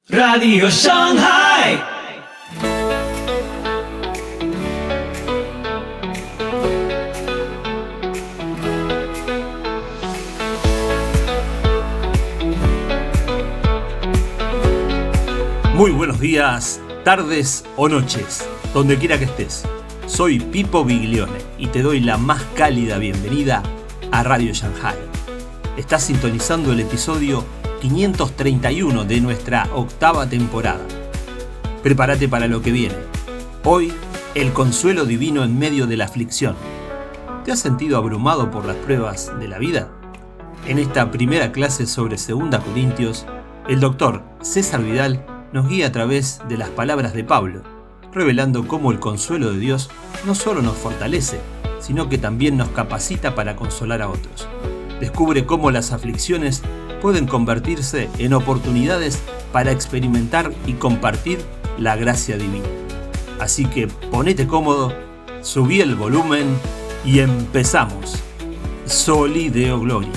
Radio Shanghai. Muy buenos días, tardes o noches, donde quiera que estés. Soy Pipo Biglione y te doy la más cálida bienvenida a Radio Shanghai. Estás sintonizando el episodio 531 de nuestra octava temporada. Prepárate para lo que viene. Hoy, el consuelo divino en medio de la aflicción. ¿Te has sentido abrumado por las pruebas de la vida? En esta primera clase sobre 2 Corintios, el doctor César Vidal nos guía a través de las palabras de Pablo, revelando cómo el consuelo de Dios no solo nos fortalece, sino que también nos capacita para consolar a otros. Descubre cómo las aflicciones pueden convertirse en oportunidades para experimentar y compartir la gracia divina. Así que ponete cómodo, subí el volumen y empezamos. Soli Deo Gloria.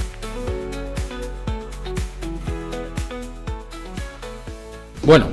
Bueno,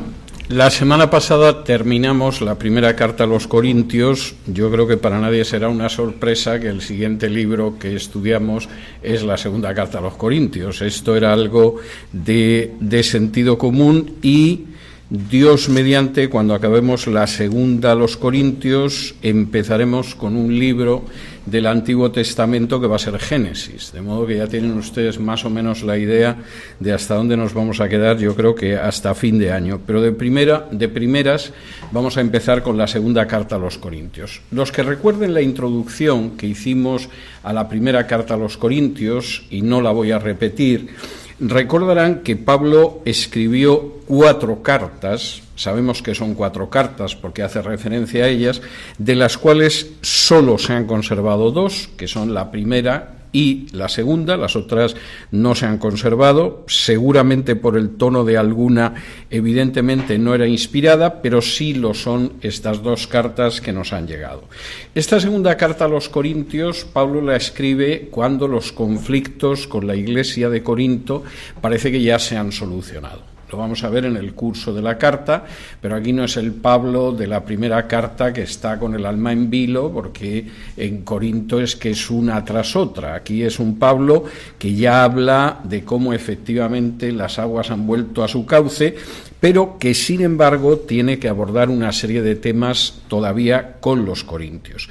la semana pasada terminamos la primera carta a los Corintios. Yo creo que para nadie será una sorpresa que el siguiente libro que estudiamos es la segunda carta a los Corintios. Esto era algo de sentido común y Dios mediante, cuando acabemos la segunda a los Corintios, empezaremos con un libro del Antiguo Testamento que va a ser Génesis, de modo que ya tienen ustedes más o menos la idea de hasta dónde nos vamos a quedar, yo creo que hasta fin de año, pero de primeras vamos a empezar con la segunda carta a los Corintios. Los que recuerden la introducción que hicimos a la primera carta a los Corintios, y no la voy a repetir, recordarán que Pablo escribió 4 cartas, sabemos que son 4 cartas porque hace referencia a ellas, de las cuales solo se han conservado 2, que son la primera y la segunda. Las otras no se han conservado, seguramente por el tono de alguna, evidentemente no era inspirada, pero sí lo son estas 2 cartas que nos han llegado. Esta segunda carta a los Corintios, Pablo la escribe cuando los conflictos con la iglesia de Corinto parece que ya se han solucionado. Lo vamos a ver en el curso de la carta, pero aquí no es el Pablo de la primera carta que está con el alma en vilo, porque en Corinto es que es una tras otra. Aquí es un Pablo que ya habla de cómo efectivamente las aguas han vuelto a su cauce, pero que sin embargo tiene que abordar una serie de temas todavía con los corintios.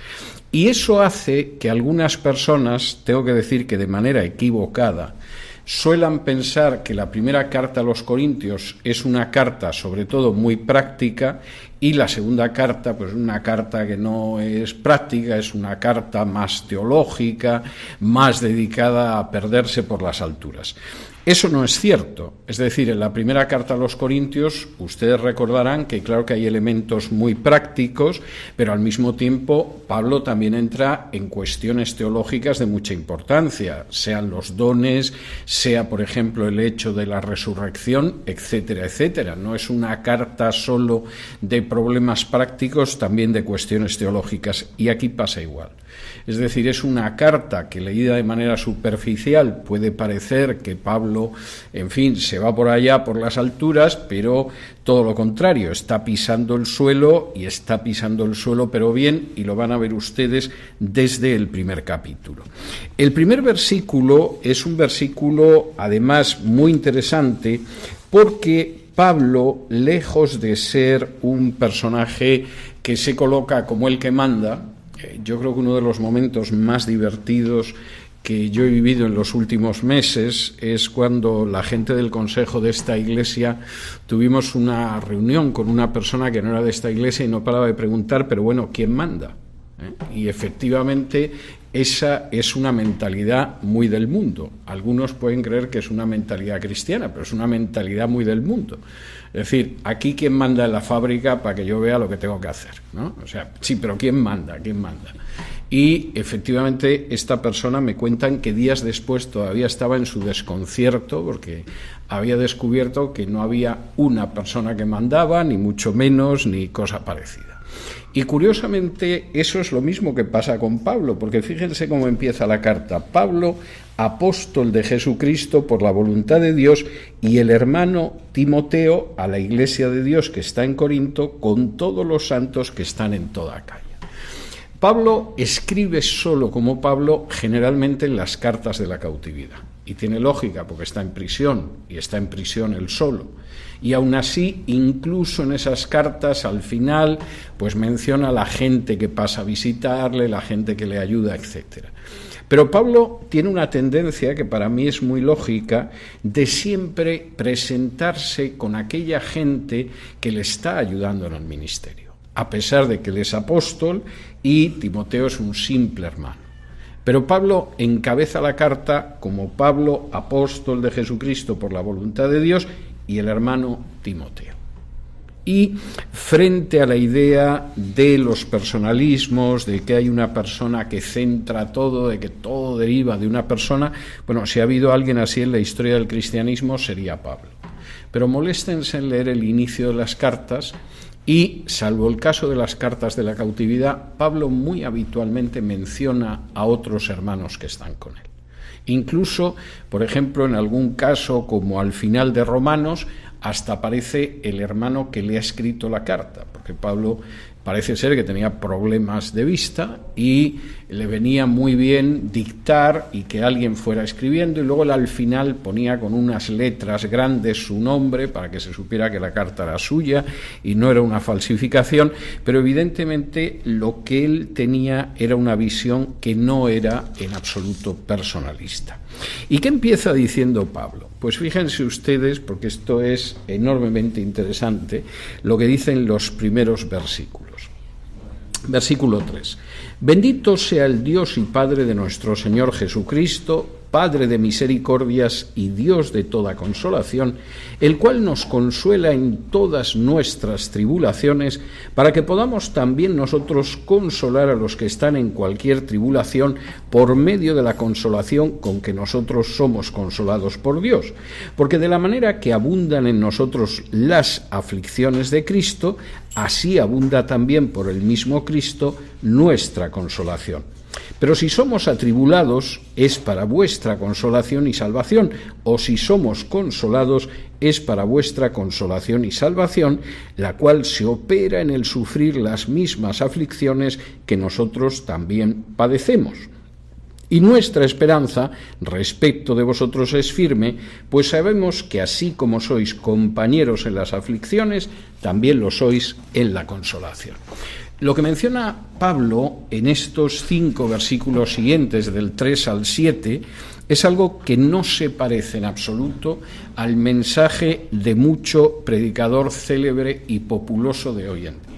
Y eso hace que algunas personas, tengo que decir que de manera equivocada, suelan pensar que la primera carta a los Corintios es una carta sobre todo muy práctica y la segunda carta pues una carta que no es práctica, es una carta más teológica, más dedicada a perderse por las alturas. Eso no es cierto, es decir, en la primera carta a los Corintios ustedes recordarán que claro que hay elementos muy prácticos, pero al mismo tiempo Pablo también entra en cuestiones teológicas de mucha importancia, sean los dones, sea por ejemplo el hecho de la resurrección, etcétera, etcétera. No es una carta solo de problemas prácticos, también de cuestiones teológicas, y aquí pasa igual. Es decir, es una carta que leída de manera superficial puede parecer que Pablo, en fin, se va por allá por las alturas, pero todo lo contrario, está pisando el suelo y está pisando el suelo, pero bien, y lo van a ver ustedes desde el primer capítulo. El primer versículo es un versículo, además, muy interesante porque Pablo, lejos de ser un personaje que se coloca como el que manda, yo creo que uno de los momentos más divertidos que yo he vivido en los últimos meses es cuando la gente del consejo de esta iglesia tuvimos una reunión con una persona que no era de esta iglesia y no paraba de preguntar, pero bueno, ¿quién manda? Y efectivamente esa es una mentalidad muy del mundo. Algunos pueden creer que es una mentalidad cristiana, pero es una mentalidad muy del mundo. Es decir, aquí quién manda en la fábrica para que yo vea lo que tengo que hacer, ¿no? O sea, sí, pero ¿quién manda? ¿Quién manda? Y efectivamente esta persona me cuentan que días después todavía estaba en su desconcierto porque había descubierto que no había una persona que mandaba, ni mucho menos, ni cosa parecida. Y curiosamente eso es lo mismo que pasa con Pablo, porque fíjense cómo empieza la carta. Pablo, apóstol de Jesucristo por la voluntad de Dios, y el hermano Timoteo a la iglesia de Dios que está en Corinto, con todos los santos que están en toda Acaya. Pablo escribe solo como Pablo generalmente en las cartas de la cautividad. Y tiene lógica, porque está en prisión, y está en prisión él solo. Y aún así, incluso en esas cartas, al final, pues menciona a la gente que pasa a visitarle, la gente que le ayuda, etc. Pero Pablo tiene una tendencia que para mí es muy lógica, de siempre presentarse con aquella gente que le está ayudando en el ministerio, a pesar de que él es apóstol y Timoteo es un simple hermano. Pero Pablo encabeza la carta como Pablo, apóstol de Jesucristo por la voluntad de Dios, y el hermano Timoteo. Y frente a la idea de los personalismos, de que hay una persona que centra todo, de que todo deriva de una persona, bueno, si ha habido alguien así en la historia del cristianismo sería Pablo. Pero moléstense en leer el inicio de las cartas y, salvo el caso de las cartas de la cautividad, Pablo muy habitualmente menciona a otros hermanos que están con él. Incluso, por ejemplo, en algún caso, como al final de Romanos, hasta aparece el hermano que le ha escrito la carta, porque Pablo parece ser que tenía problemas de vista y le venía muy bien dictar y que alguien fuera escribiendo, y luego él al final ponía con unas letras grandes su nombre para que se supiera que la carta era suya y no era una falsificación, pero evidentemente lo que él tenía era una visión que no era en absoluto personalista. ¿Y qué empieza diciendo Pablo? Pues fíjense ustedes, porque esto es enormemente interesante, lo que dicen los primeros versículos. Versículo 3. Bendito sea el Dios y Padre de nuestro Señor Jesucristo, Padre de misericordias y Dios de toda consolación, el cual nos consuela en todas nuestras tribulaciones, para que podamos también nosotros consolar a los que están en cualquier tribulación por medio de la consolación con que nosotros somos consolados por Dios. Porque de la manera que abundan en nosotros las aflicciones de Cristo, así abunda también por el mismo Cristo nuestra consolación. Pero si somos atribulados, es para vuestra consolación y salvación, o si somos consolados, es para vuestra consolación y salvación, la cual se opera en el sufrir las mismas aflicciones que nosotros también padecemos. Y nuestra esperanza respecto de vosotros es firme, pues sabemos que así como sois compañeros en las aflicciones, también lo sois en la consolación. Lo que menciona Pablo en estos 5 versículos siguientes, del 3 al 7, es algo que no se parece en absoluto al mensaje de mucho predicador célebre y populoso de hoy en día.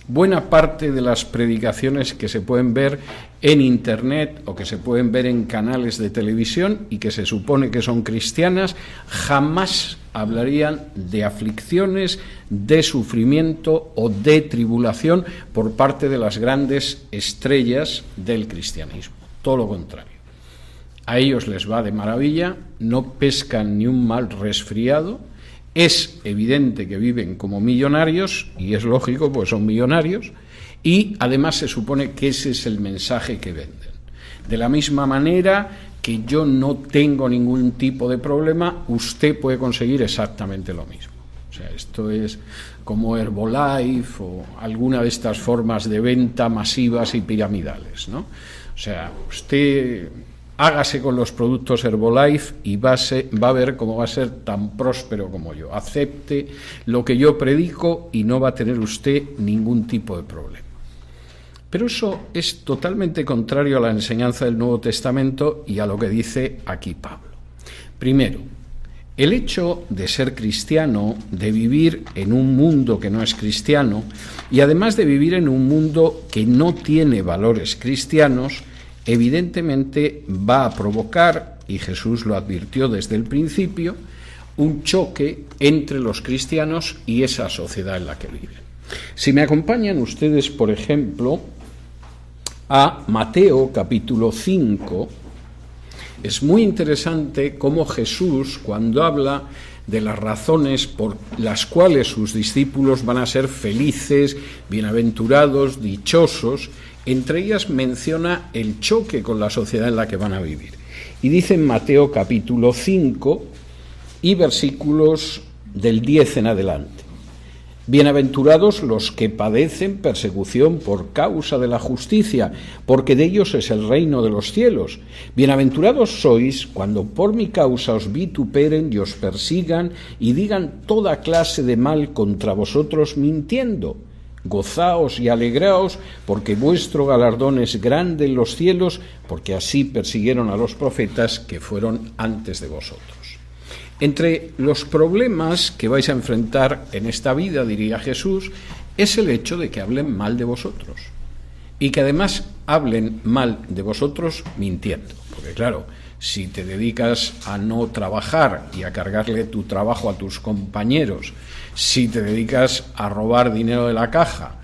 Buena parte de las predicaciones que se pueden ver en Internet o que se pueden ver en canales de televisión y que se supone que son cristianas, jamás hablarían de aflicciones, de sufrimiento o de tribulación por parte de las grandes estrellas del cristianismo. Todo lo contrario. A ellos les va de maravilla, no pescan ni un mal resfriado. Es evidente que viven como millonarios, y es lógico, pues son millonarios, y además se supone que ese es el mensaje que venden. De la misma manera que yo no tengo ningún tipo de problema, usted puede conseguir exactamente lo mismo. O sea, esto es como Herbalife o alguna de estas formas de venta masivas y piramidales, ¿no? O sea, usted hágase con los productos Herbalife y va a ver cómo va a ser tan próspero como yo. Acepte lo que yo predico y no va a tener usted ningún tipo de problema. Pero eso es totalmente contrario a la enseñanza del Nuevo Testamento y a lo que dice aquí Pablo. Primero, el hecho de ser cristiano, de vivir en un mundo que no es cristiano y además de vivir en un mundo que no tiene valores cristianos, evidentemente va a provocar, y Jesús lo advirtió desde el principio, un choque entre los cristianos y esa sociedad en la que viven. Si me acompañan ustedes, por ejemplo, a Mateo capítulo 5, es muy interesante cómo Jesús, cuando habla de las razones por las cuales sus discípulos van a ser felices, bienaventurados, dichosos. Entre ellas menciona el choque con la sociedad en la que van a vivir. Y dice en Mateo capítulo 5 y versículos del 10 en adelante: bienaventurados los que padecen persecución por causa de la justicia, porque de ellos es el reino de los cielos. Bienaventurados sois cuando por mi causa os vituperen y os persigan y digan toda clase de mal contra vosotros mintiendo. Gozaos y alegraos, porque vuestro galardón es grande en los cielos, porque así persiguieron a los profetas que fueron antes de vosotros. Entre los problemas que vais a enfrentar en esta vida, diría Jesús, es el hecho de que hablen mal de vosotros. Y que además hablen mal de vosotros mintiendo. Porque claro, si te dedicas a no trabajar y a cargarle tu trabajo a tus compañeros, si te dedicas a robar dinero de la caja,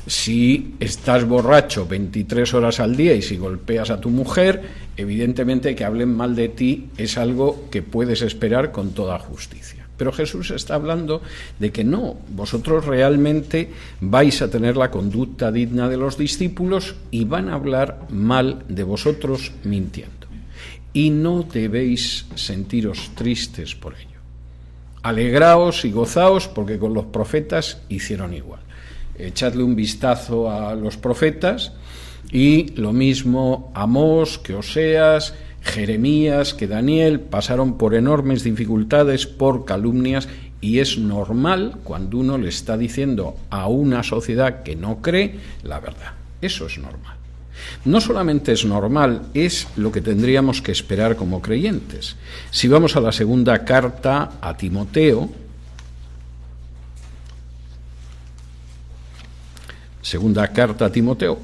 si estás borracho 23 horas al día y si golpeas a tu mujer, evidentemente que hablen mal de ti es algo que puedes esperar con toda justicia. Pero Jesús está hablando de que no, vosotros realmente vais a tener la conducta digna de los discípulos y van a hablar mal de vosotros mintiendo. Y no debéis sentiros tristes por ello. Alegraos y gozaos, porque con los profetas hicieron igual. Echadle un vistazo a los profetas y lo mismo Amós que Oseas, Jeremías que Daniel pasaron por enormes dificultades, por calumnias, y es normal cuando uno le está diciendo a una sociedad que no cree la verdad. Eso es normal. No solamente es normal, es lo que tendríamos que esperar como creyentes. Si vamos a la segunda carta a Timoteo,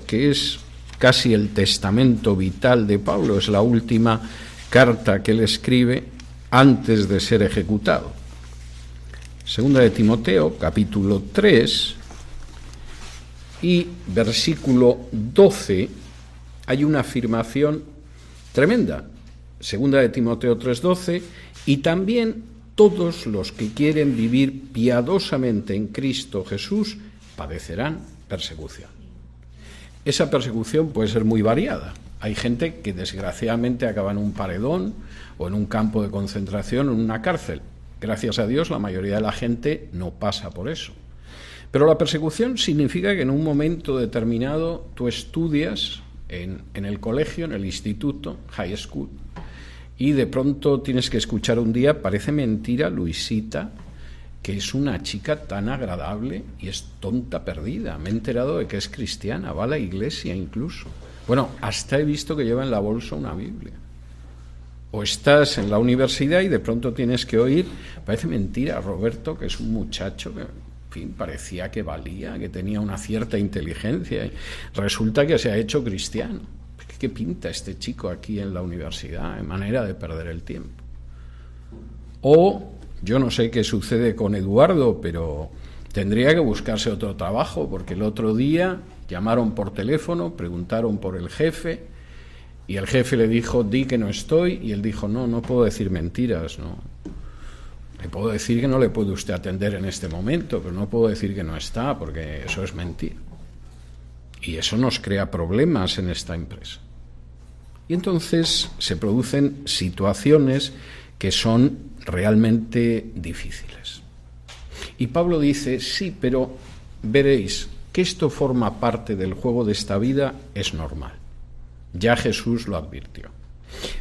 que es casi el testamento vital de Pablo, es la última carta que él escribe antes de ser ejecutado. Segunda de Timoteo, capítulo 3 y versículo 12, hay una afirmación tremenda. Segunda de Timoteo 3:12, y también todos los que quieren vivir piadosamente en Cristo Jesús padecerán persecución. Esa persecución puede ser muy variada. Hay gente que desgraciadamente acaba en un paredón o en un campo de concentración o en una cárcel. Gracias a Dios la mayoría de la gente no pasa por eso. Pero la persecución significa que en un momento determinado tú estudias en el colegio, en el instituto, high school, y de pronto tienes que escuchar un día: parece mentira, Luisita, que es una chica tan agradable y es tonta perdida. Me he enterado de que es cristiana, va a la iglesia incluso. Bueno, hasta he visto que lleva en la bolsa una Biblia. O estás en la universidad y de pronto tienes que oír: parece mentira, Roberto, que es un muchacho que, en fin, parecía que valía, que tenía una cierta inteligencia, y resulta que se ha hecho cristiano. ¿Qué pinta este chico aquí en la universidad? Manera de perder el tiempo. O yo no sé qué sucede con Eduardo, pero tendría que buscarse otro trabajo, porque el otro día llamaron por teléfono, preguntaron por el jefe, y el jefe le dijo: di que no estoy, y él dijo: no puedo decir mentiras, no. Le puedo decir que no le puede usted atender en este momento, pero no puedo decir que no está, porque eso es mentira. Y eso nos crea problemas en esta empresa. Y entonces se producen situaciones que son realmente difíciles. Y Pablo dice: sí, pero veréis que esto forma parte del juego de esta vida, es normal. Ya Jesús lo advirtió.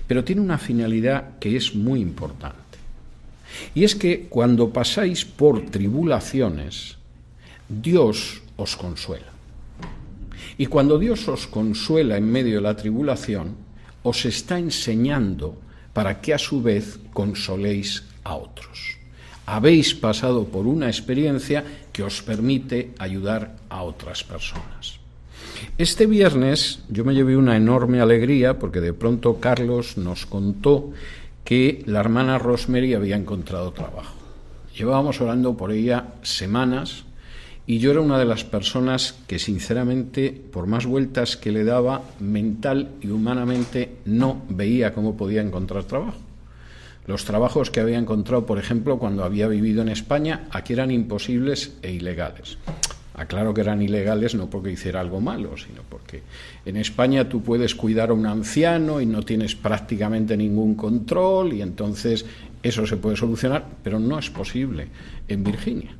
Pero tiene una finalidad que es muy importante. Y es que cuando pasáis por tribulaciones, Dios os consuela. Y cuando Dios os consuela en medio de la tribulación, os está enseñando para que a su vez consoléis a otros. Habéis pasado por una experiencia que os permite ayudar a otras personas. Este viernes yo me llevé una enorme alegría porque de pronto Carlos nos contó que la hermana Rosemary había encontrado trabajo. Llevábamos orando por ella semanas y yo era una de las personas que sinceramente, por más vueltas que le daba, mental y humanamente no veía cómo podía encontrar trabajo. Los trabajos que había encontrado, por ejemplo, cuando había vivido en España, aquí eran imposibles e ilegales. Aclaro que eran ilegales no porque hiciera algo malo, sino porque en España tú puedes cuidar a un anciano y no tienes prácticamente ningún control, y entonces eso se puede solucionar, pero no es posible en Virginia.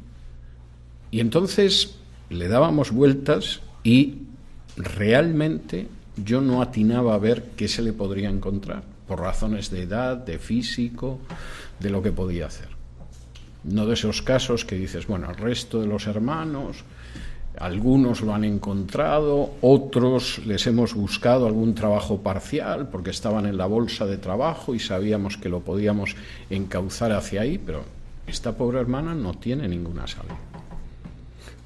Y entonces le dábamos vueltas y realmente yo no atinaba a ver qué se le podría encontrar, por razones de edad, de físico, de lo que podía hacer. No de esos casos que dices, bueno, el resto de los hermanos, algunos lo han encontrado, otros les hemos buscado algún trabajo parcial porque estaban en la bolsa de trabajo y sabíamos que lo podíamos encauzar hacia ahí, pero esta pobre hermana no tiene ninguna salida.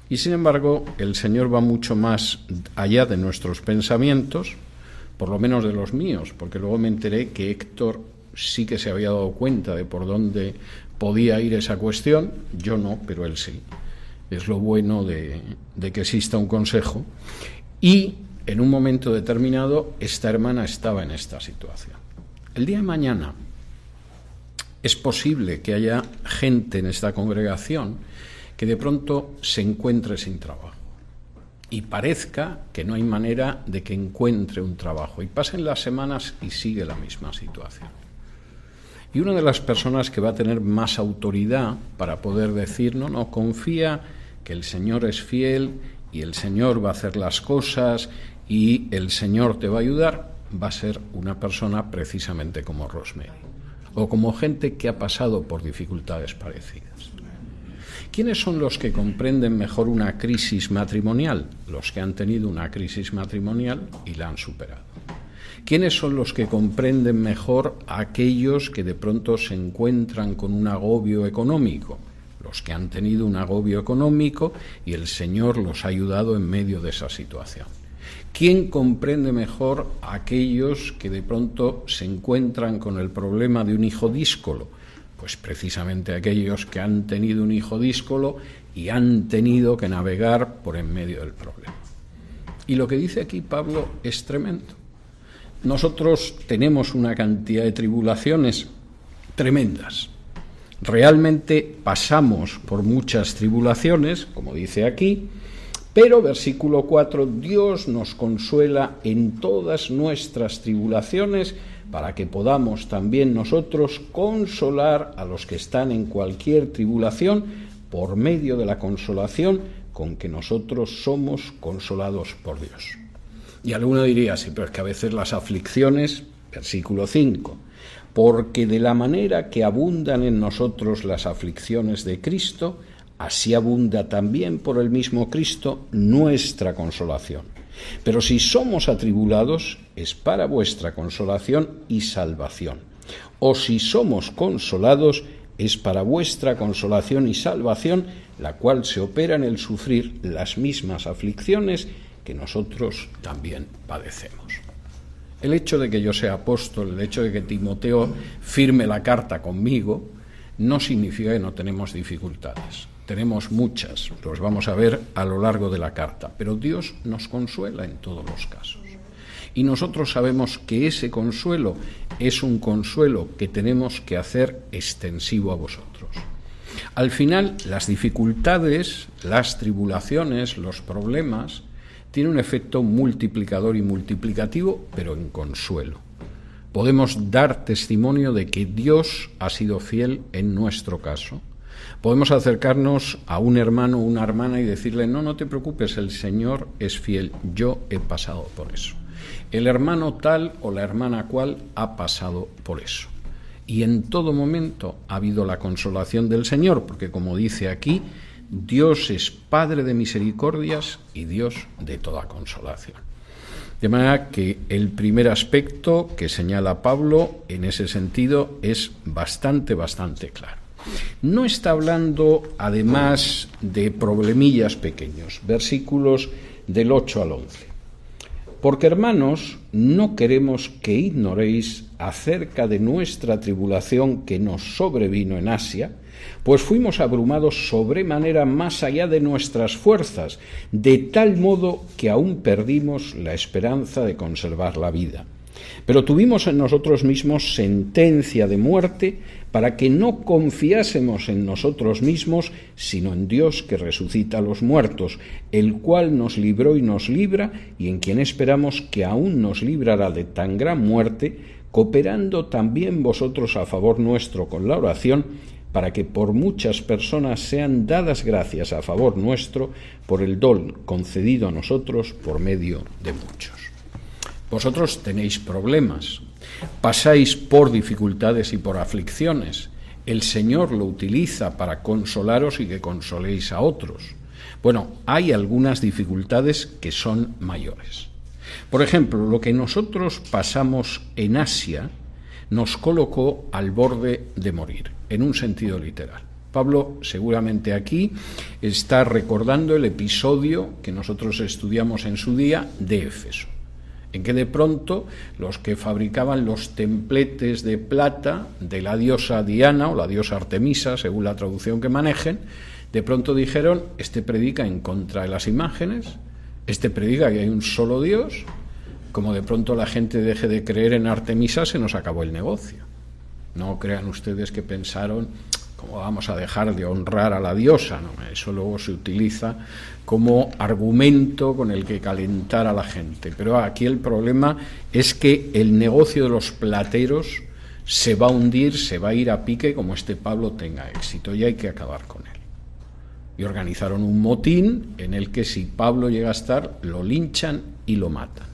Y sin embargo, el Señor va mucho más allá de nuestros pensamientos, por lo menos de los míos, porque luego me enteré que Héctor sí que se había dado cuenta de por dónde podía ir esa cuestión, yo no, pero él sí. Es lo bueno de que exista un consejo. Y en un momento determinado, esta hermana estaba en esta situación. El día de mañana es posible que haya gente en esta congregación que de pronto se encuentre sin trabajo y parezca que no hay manera de que encuentre un trabajo. Y pasen las semanas y sigue la misma situación. Y una de las personas que va a tener más autoridad para poder decir, no, confía que el Señor es fiel y el Señor va a hacer las cosas y el Señor te va a ayudar, va a ser una persona precisamente como Rosemary, o como gente que ha pasado por dificultades parecidas. ¿Quiénes son los que comprenden mejor una crisis matrimonial? Los que han tenido una crisis matrimonial y la han superado. ¿Quiénes son los que comprenden mejor a aquellos que de pronto se encuentran con un agobio económico? Los que han tenido un agobio económico y el Señor los ha ayudado en medio de esa situación. ¿Quién comprende mejor a aquellos que de pronto se encuentran con el problema de un hijo díscolo? Pues precisamente aquellos que han tenido un hijo díscolo y han tenido que navegar por en medio del problema. Y lo que dice aquí Pablo es tremendo. Nosotros tenemos una cantidad de tribulaciones tremendas. Realmente pasamos por muchas tribulaciones, como dice aquí, pero versículo 4, Dios nos consuela en todas nuestras tribulaciones para que podamos también nosotros consolar a los que están en cualquier tribulación por medio de la consolación con que nosotros somos consolados por Dios. Y alguno diría, sí, pero es que a veces las aflicciones, versículo 5, porque de la manera que abundan en nosotros las aflicciones de Cristo, así abunda también por el mismo Cristo nuestra consolación. Pero si somos atribulados, es para vuestra consolación y salvación. O si somos consolados, es para vuestra consolación y salvación, la cual se opera en el sufrir las mismas aflicciones que nosotros también padecemos. El hecho de que yo sea apóstol, el hecho de que Timoteo firme la carta conmigo, no significa que no tenemos dificultades. Tenemos muchas, los vamos a ver a lo largo de la carta, pero Dios nos consuela en todos los casos. Y nosotros sabemos que ese consuelo es un consuelo que tenemos que hacer extensivo a vosotros. Al final, las dificultades, las tribulaciones, los problemas, tienen un efecto multiplicador y multiplicativo, pero en consuelo. Podemos dar testimonio de que Dios ha sido fiel en nuestro caso. Podemos acercarnos a un hermano o una hermana y decirle, no te preocupes, el Señor es fiel, yo he pasado por eso. El hermano tal o la hermana cual ha pasado por eso. Y en todo momento ha habido la consolación del Señor, porque como dice aquí, Dios es Padre de misericordias y Dios de toda consolación. De manera que el primer aspecto que señala Pablo en ese sentido es bastante claro. No está hablando además de problemillas pequeños, versículos del 8 al 11. Porque, hermanos, no queremos que ignoréis acerca de nuestra tribulación que nos sobrevino en Asia, pues fuimos abrumados sobremanera más allá de nuestras fuerzas, de tal modo que aún perdimos la esperanza de conservar la vida. Pero tuvimos en nosotros mismos sentencia de muerte para que no confiásemos en nosotros mismos, sino en Dios que resucita a los muertos, el cual nos libró y nos libra, y en quien esperamos que aún nos librará de tan gran muerte, cooperando también vosotros a favor nuestro con la oración, para que por muchas personas sean dadas gracias a favor nuestro por el don concedido a nosotros por medio de muchos. Vosotros tenéis problemas, pasáis por dificultades y por aflicciones. El Señor lo utiliza para consolaros y que consoléis a otros. Bueno, hay algunas dificultades que son mayores. Por ejemplo, lo que nosotros pasamos en Asia nos colocó al borde de morir, en un sentido literal. Pablo seguramente aquí está recordando el episodio que nosotros estudiamos en su día de Éfeso, en que de pronto los que fabricaban los templetes de plata de la diosa Diana o la diosa Artemisa, según la traducción que manejen, de pronto dijeron: este predica en contra de las imágenes, este predica que hay un solo Dios. Como de pronto la gente deje de creer en Artemisa, se nos acabó el negocio. No crean ustedes que pensaron: ¿cómo vamos a dejar de honrar a la diosa? No, eso luego se utiliza como argumento con el que calentar a la gente. Pero aquí el problema es que el negocio de los plateros se va a hundir, se va a ir a pique como este Pablo tenga éxito, y hay que acabar con él. Y organizaron un motín en el que, si Pablo llega a estar, lo linchan y lo matan.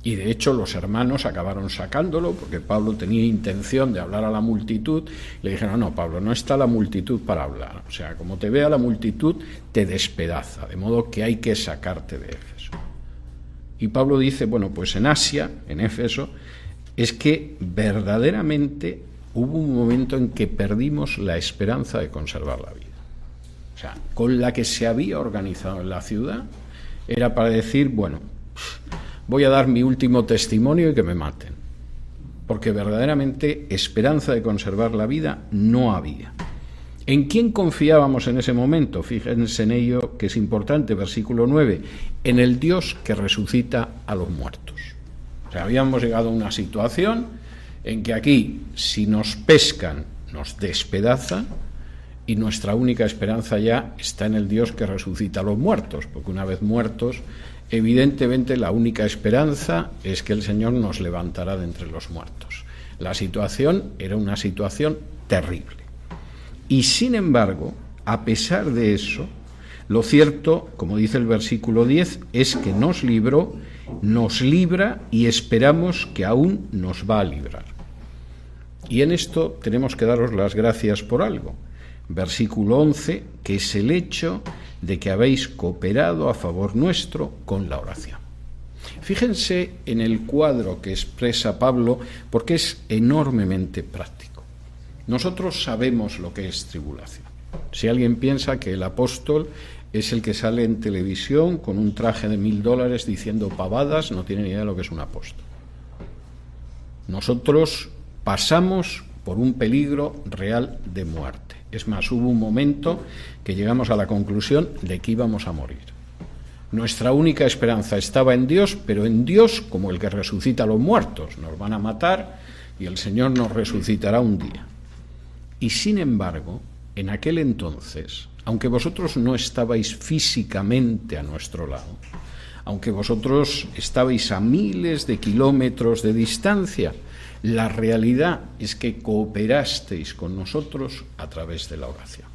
Y de hecho los hermanos acabaron sacándolo porque Pablo tenía intención de hablar a la multitud. Le dijeron: no, Pablo, no está la multitud para hablar. O sea, como te vea la multitud, te despedaza, de modo que hay que sacarte de Éfeso. Y Pablo dice: bueno, pues en Asia, en Éfeso, es que verdaderamente hubo un momento en que perdimos la esperanza de conservar la vida. O sea, con la que se había organizado en la ciudad, era para decir: bueno, voy a dar mi último testimonio y que me maten. Porque verdaderamente esperanza de conservar la vida no había. ¿En quién confiábamos en ese momento? Fíjense en ello, que es importante, versículo 9, en el Dios que resucita a los muertos. O sea, habíamos llegado a una situación en que aquí, si nos pescan, nos despedazan, y nuestra única esperanza ya está en el Dios que resucita a los muertos, porque una vez muertos, evidentemente la única esperanza es que el Señor nos levantará de entre los muertos. La situación era una situación terrible. Y sin embargo, a pesar de eso, lo cierto, como dice el versículo 10, es que nos libró, nos libra y esperamos que aún nos va a librar. Y en esto tenemos que daros las gracias por algo. Versículo 11, que es el hecho de que habéis cooperado a favor nuestro con la oración. Fíjense en el cuadro que expresa Pablo, porque es enormemente práctico. Nosotros sabemos lo que es tribulación. Si alguien piensa que el apóstol es el que sale en televisión con un traje de $1.000 diciendo pavadas, no tiene ni idea de lo que es un apóstol. Nosotros pasamos por un peligro real de muerte. Es más, hubo un momento que llegamos a la conclusión de que íbamos a morir. Nuestra única esperanza estaba en Dios, pero en Dios como el que resucita a los muertos. Nos van a matar y el Señor nos resucitará un día. Y sin embargo, en aquel entonces, aunque vosotros no estabais físicamente a nuestro lado, aunque vosotros estabais a miles de kilómetros de distancia, la realidad es que cooperasteis con nosotros a través de la oración.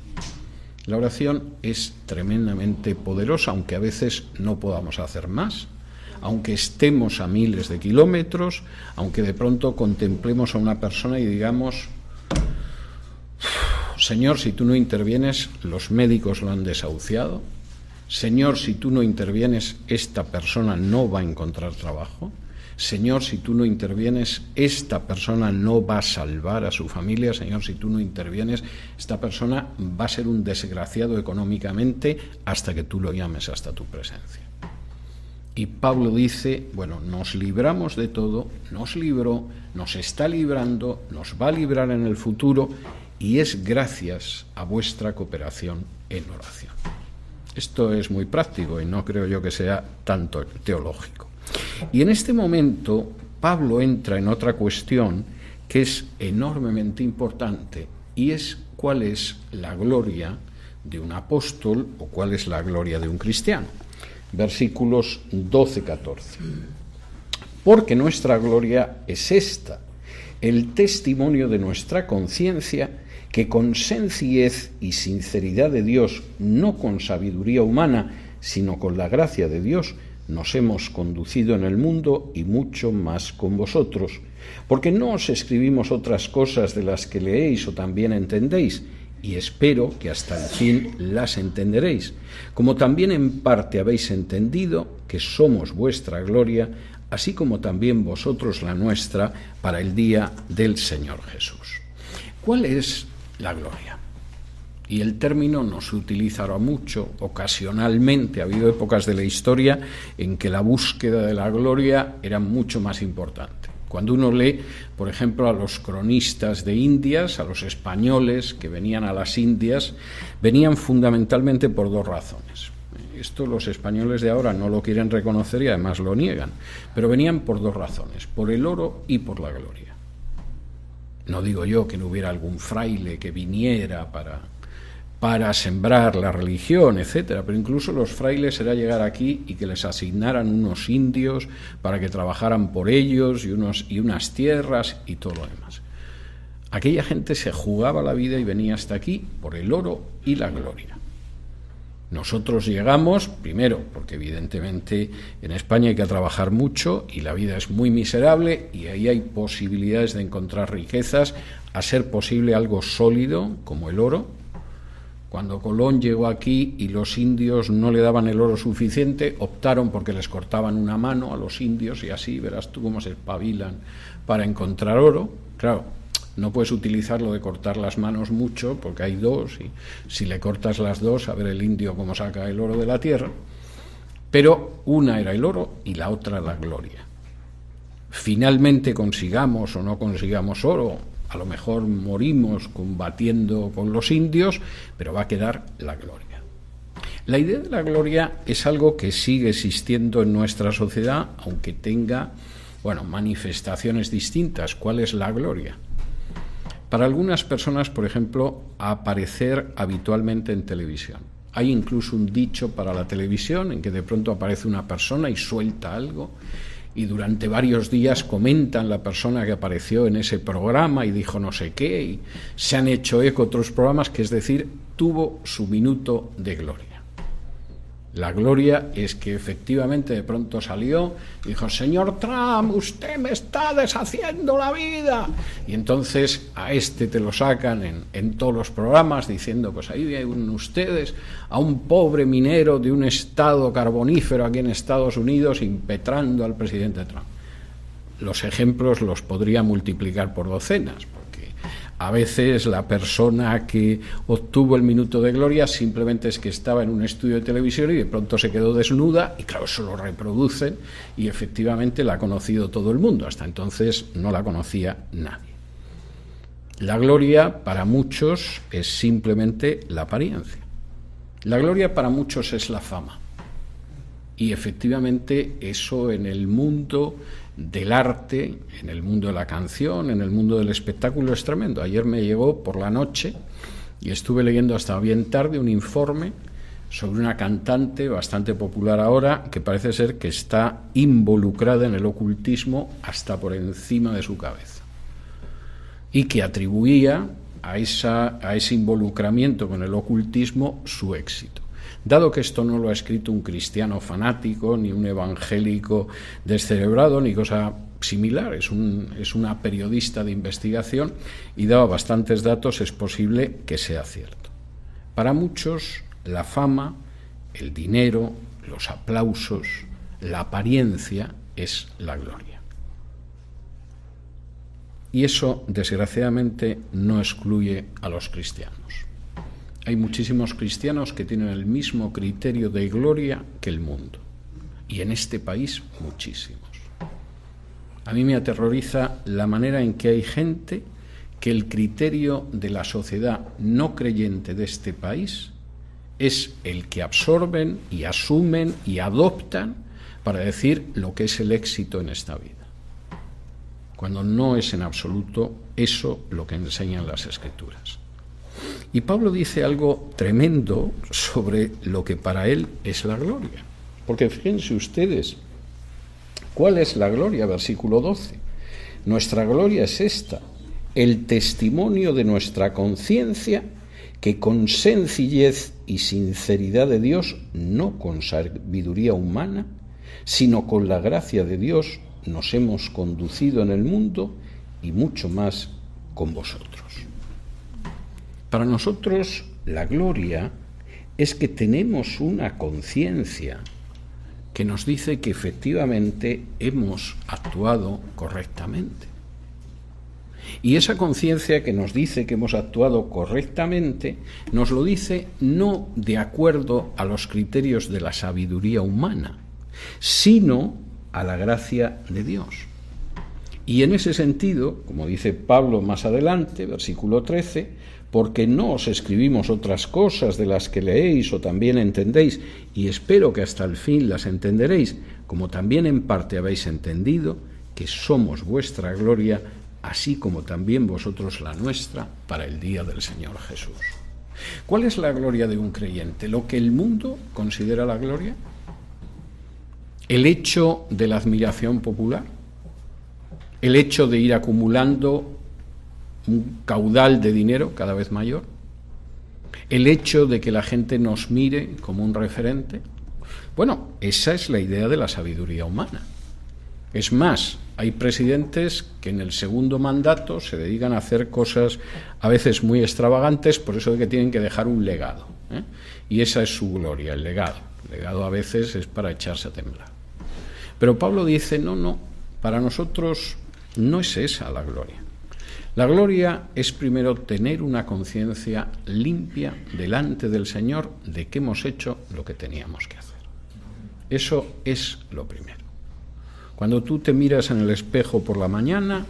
La oración es tremendamente poderosa, aunque a veces no podamos hacer más, aunque estemos a miles de kilómetros, aunque de pronto contemplemos a una persona y digamos: Señor, si tú no intervienes, los médicos lo han desahuciado. Señor, si tú no intervienes, esta persona no va a encontrar trabajo. Señor, si tú no intervienes, esta persona no va a salvar a su familia. Señor, si tú no intervienes, esta persona va a ser un desgraciado económicamente hasta que tú lo llames hasta tu presencia. Y Pablo dice: bueno, nos libramos de todo, nos libró, nos está librando, nos va a librar en el futuro, y es gracias a vuestra cooperación en oración. Esto es muy práctico y no creo yo que sea tanto teológico. Y en este momento Pablo entra en otra cuestión que es enormemente importante, y es cuál es la gloria de un apóstol o cuál es la gloria de un cristiano. Versículos 12-14. Porque nuestra gloria es esta, el testimonio de nuestra conciencia, que con sencillez y sinceridad de Dios, no con sabiduría humana, sino con la gracia de Dios, nos hemos conducido en el mundo, y mucho más con vosotros. Porque no os escribimos otras cosas de las que leéis o también entendéis, y espero que hasta el fin las entenderéis, como también en parte habéis entendido que somos vuestra gloria, así como también vosotros la nuestra, para el día del Señor Jesús. ¿Cuál es la gloria? Y el término no se utiliza ahora mucho, ocasionalmente. Ha habido épocas de la historia en que la búsqueda de la gloria era mucho más importante. Cuando uno lee, por ejemplo, a los cronistas de Indias, a los españoles que venían a las Indias, venían fundamentalmente por dos razones. Esto los españoles de ahora no lo quieren reconocer y además lo niegan, pero venían por dos razones, por el oro y por la gloria. No digo yo que no hubiera algún fraile que viniera para sembrar la religión, etcétera, pero incluso los frailes era llegar aquí y que les asignaran unos indios para que trabajaran por ellos y unas tierras y todo lo demás. Aquella gente se jugaba la vida y venía hasta aquí por el oro y la gloria. Nosotros llegamos, primero, porque evidentemente en España hay que trabajar mucho y la vida es muy miserable, y ahí hay posibilidades de encontrar riquezas, a ser posible algo sólido como el oro. Cuando Colón llegó aquí y los indios no le daban el oro suficiente, optaron porque les cortaban una mano a los indios, y así verás tú cómo se espabilan para encontrar oro. Claro, no puedes utilizar lo de cortar las manos mucho, porque hay dos, y si le cortas las dos, a ver el indio cómo saca el oro de la tierra. Pero una era el oro y la otra la gloria. Finalmente, consigamos o no consigamos oro, a lo mejor morimos combatiendo con los indios, pero va a quedar la gloria. La idea de la gloria es algo que sigue existiendo en nuestra sociedad, aunque tenga, manifestaciones distintas. ¿Cuál es la gloria? Para algunas personas, por ejemplo, aparecer habitualmente en televisión. Hay incluso un dicho para la televisión en que de pronto aparece una persona y suelta algo, y durante varios días comentan la persona que apareció en ese programa y dijo no sé qué, y se han hecho eco otros programas, que es decir, tuvo su minuto de gloria. La gloria es que efectivamente de pronto salió y dijo: señor Trump, usted me está deshaciendo la vida. Y entonces a este te lo sacan en todos los programas diciendo: pues ahí ven ustedes a un pobre minero de un estado carbonífero aquí en Estados Unidos impetrando al presidente Trump. Los ejemplos los podría multiplicar por docenas, porque a veces la persona que obtuvo el minuto de gloria simplemente es que estaba en un estudio de televisión y de pronto se quedó desnuda, y claro, eso lo reproducen y efectivamente la ha conocido todo el mundo. Hasta entonces no la conocía nadie. La gloria para muchos es simplemente la apariencia. La gloria para muchos es la fama. Y efectivamente eso en el mundo del arte, en el mundo de la canción, en el mundo del espectáculo es tremendo. Ayer me llegó por la noche y estuve leyendo hasta bien tarde un informe sobre una cantante bastante popular ahora que parece ser que está involucrada en el ocultismo hasta por encima de su cabeza, y que atribuía a ese involucramiento con el ocultismo su éxito. Dado que esto no lo ha escrito un cristiano fanático, ni un evangélico descerebrado, ni cosa similar, es una periodista de investigación y daba bastantes datos, es posible que sea cierto. Para muchos, la fama, el dinero, los aplausos, la apariencia es la gloria. Y eso, desgraciadamente, no excluye a los cristianos. Hay muchísimos cristianos que tienen el mismo criterio de gloria que el mundo. Y en este país, muchísimos. A mí me aterroriza la manera en que hay gente que el criterio de la sociedad no creyente de este país es el que absorben y asumen y adoptan para decir lo que es el éxito en esta vida. cuando no es en absoluto eso lo que enseñan las Escrituras. Y Pablo dice algo tremendo sobre lo que para él es la gloria. Porque fíjense ustedes, ¿cuál es la gloria? Versículo 12. Nuestra gloria es esta, el testimonio de nuestra conciencia, que con sencillez y sinceridad de Dios, no con sabiduría humana, sino con la gracia de Dios, nos hemos conducido en el mundo y mucho más con vosotros. Para nosotros la gloria es que tenemos una conciencia que nos dice que efectivamente hemos actuado correctamente. Y esa conciencia que nos dice que hemos actuado correctamente, nos lo dice no de acuerdo a los criterios de la sabiduría humana, sino a la gracia de Dios. Y en ese sentido, como dice Pablo más adelante, versículo 13, porque no os escribimos otras cosas de las que leéis o también entendéis, y espero que hasta el fin las entenderéis, como también en parte habéis entendido, que somos vuestra gloria, así como también vosotros la nuestra, para el día del Señor Jesús. ¿Cuál es la gloria de un creyente? ¿Lo que el mundo considera la gloria? ¿El hecho de la admiración popular? ¿El hecho de ir acumulando un caudal de dinero cada vez mayor? ¿El hecho de que la gente nos mire como un referente? Bueno, esa es la idea de la sabiduría humana. Es más, hay presidentes que en el segundo mandato se dedican a hacer cosas a veces muy extravagantes, por eso de que tienen que dejar un legado, ¿eh? Y esa es su gloria, el legado. El legado a veces es para echarse a temblar. Pero Pablo dice, no, para nosotros no es esa la gloria. La gloria es primero tener una conciencia limpia delante del Señor de que hemos hecho lo que teníamos que hacer. Eso es lo primero. Cuando tú te miras en el espejo por la mañana